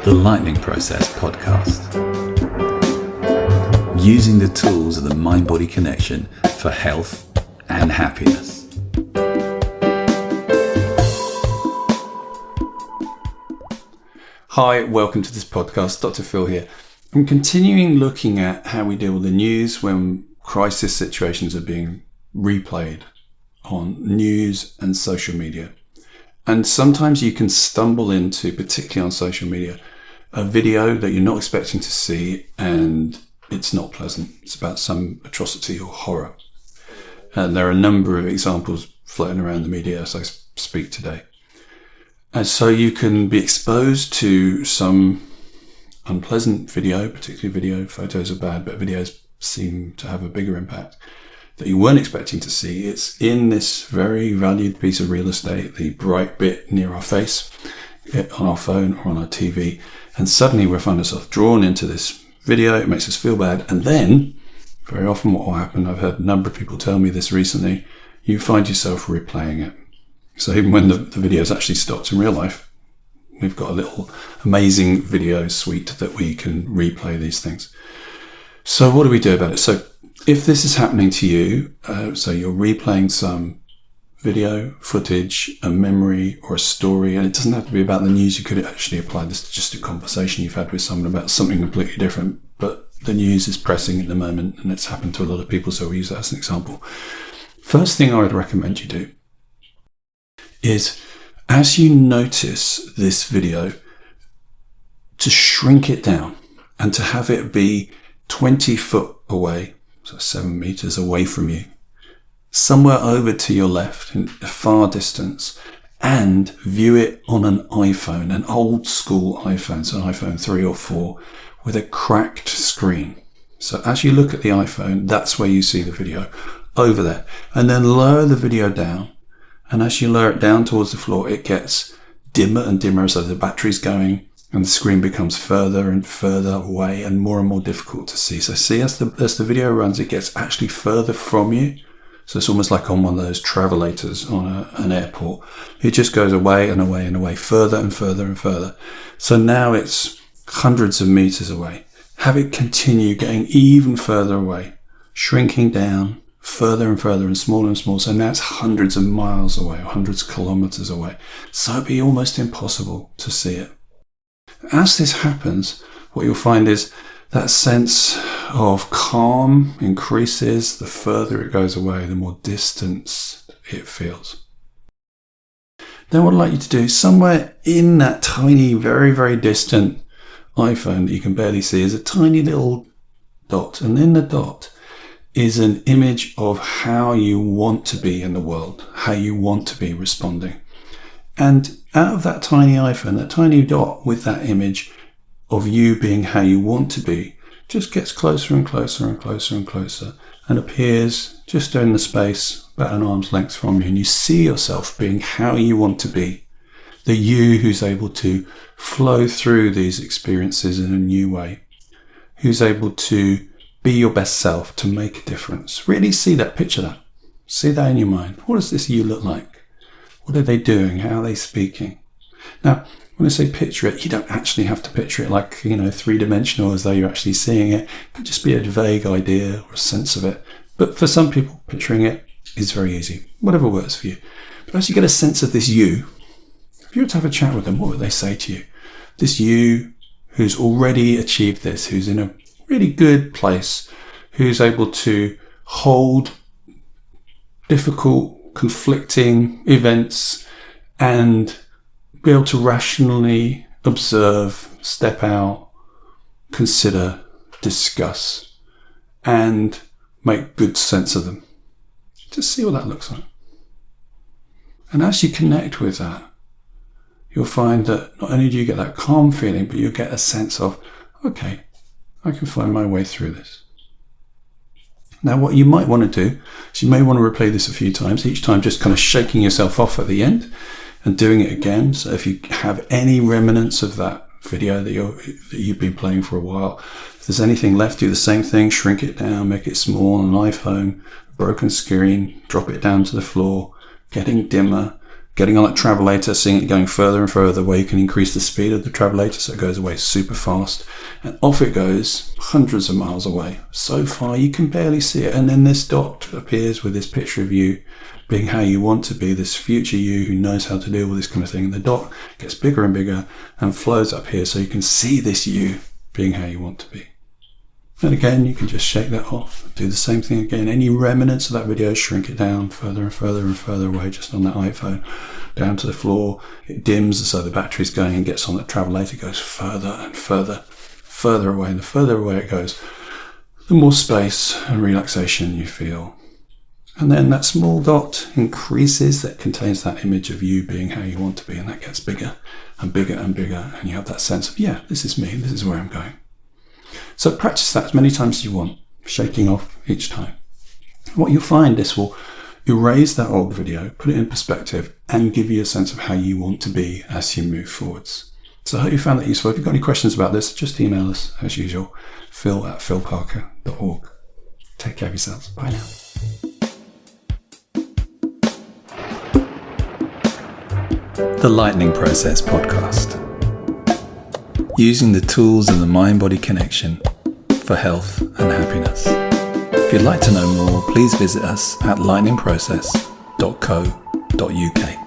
The Lightning Process podcast. Using the tools of the mind-body connection for health and happiness. Hi, welcome to this podcast. Dr. Phil here. I'm continuing looking at how we deal with the news when crisis situations are being replayed on news and social media. And sometimes you can stumble into, particularly on social media, a video that you're not expecting to see and it's not pleasant. It's about some atrocity or horror. And there are a number of examples floating around the media as I speak today. And so you can be exposed to some unpleasant video, particularly video. Photos are bad, but videos seem to have a bigger impact that you weren't expecting to see. It's in this very valued piece of real estate, the bright bit near our face, on our phone or on our TV. And suddenly we find ourselves drawn into this video. It makes us feel bad. And then, very often what will happen, I've heard a number of people tell me this recently, you find yourself replaying it. So even when the video is actually stopped in real life, we've got a little amazing video suite that we can replay these things. So what do we do about it? So if this is happening to you, so you're replaying some video, footage, a memory or a story, and it doesn't have to be about the news. You could actually apply this to just a conversation you've had with someone about something completely different, but the news is pressing at the moment and it's happened to a lot of people, so we use that as an example. First thing I would recommend you do is, as you notice this video, to shrink it down and to have it be 20 foot away, so 7 meters away from you, somewhere over to your left in a far distance, and view it on an iPhone, an old school iPhone, so an iPhone 3 or 4 with a cracked screen. So as you look at the iPhone, that's where you see the video, over there. And then lower the video down. And as you lower it down towards the floor, it gets dimmer and dimmer, so the battery's going and the screen becomes further and further away and more difficult to see. So see, as the video runs, it gets actually further from you. So it's almost like on one of those travelators on an airport. It just goes away and away and away, further and further and further. So now it's hundreds of meters away. Have it continue getting even further away, shrinking down, further and further and smaller. So now it's hundreds of miles away or hundreds of kilometers away. So it'd be almost impossible to see it. As this happens, what you'll find is that sense of calm increases. The further it goes away, the more distance it feels. Then what I'd like you to do, somewhere in that tiny, very, very distant iPhone that you can barely see, is a tiny little dot. And in the dot is an image of how you want to be in the world, how you want to be responding. And out of that tiny iPhone, that tiny dot with that image of you being how you want to be, just gets closer and closer and closer and closer and appears just in the space about an arm's length from you. And you see yourself being how you want to be, the you who's able to flow through these experiences in a new way, who's able to be your best self, to make a difference. Really see that, picture that. See that in your mind. What does this you look like? What are they doing? How are they speaking? Now, when I say picture it, you don't actually have to picture it like, three-dimensional as though you're actually seeing it. It could just be a vague idea or a sense of it. But for some people, picturing it is very easy. Whatever works for you. But as you get a sense of this you, if you were to have a chat with them, what would they say to you? This you who's already achieved this, who's in a really good place, who's able to hold difficult, conflicting events and be able to rationally observe, step out, consider, discuss, and make good sense of them. Just see what that looks like. And as you connect with that, you'll find that not only do you get that calm feeling, but you get a sense of, okay, I can find my way through this. Now, what you might want to do is you may want to replay this a few times, each time just kind of shaking yourself off at the end and doing it again. So if you have any remnants of that video that you've been playing for a while, if there's anything left, do the same thing, shrink it down, make it small on an iPhone, broken screen, drop it down to the floor, getting dimmer, getting on that travelator, seeing it going further and further away. You can increase the speed of the travelator so it goes away super fast. And off it goes, hundreds of miles away. So far you can barely see it. And then this dot appears with this picture of you being how you want to be, this future you who knows how to deal with this kind of thing. And the dot gets bigger and bigger and flows up here so you can see this you being how you want to be. And again, you can just shake that off, do the same thing again. Any remnants of that video, shrink it down further and further and further away, just on that iPhone, down to the floor. It dims, so the battery's going and gets on that travelator, goes further and further away. And the further away it goes, the more space and relaxation you feel. And then that small dot increases, that contains that image of you being how you want to be, and that gets bigger and bigger and bigger. And you have that sense of, yeah, this is me, this is where I'm going. So practice that as many times as you want, shaking off each time. What you'll find, this will erase that old video, put it in perspective, and give you a sense of how you want to be as you move forwards. So I hope you found that useful. If you've got any questions about this, just email us as usual, phil@philparker.org. Take care of yourselves. Bye now. The Lightning Process Podcast. Using the tools of the mind-body connection for health and happiness. If you'd like to know more, please visit us at lightningprocess.co.uk.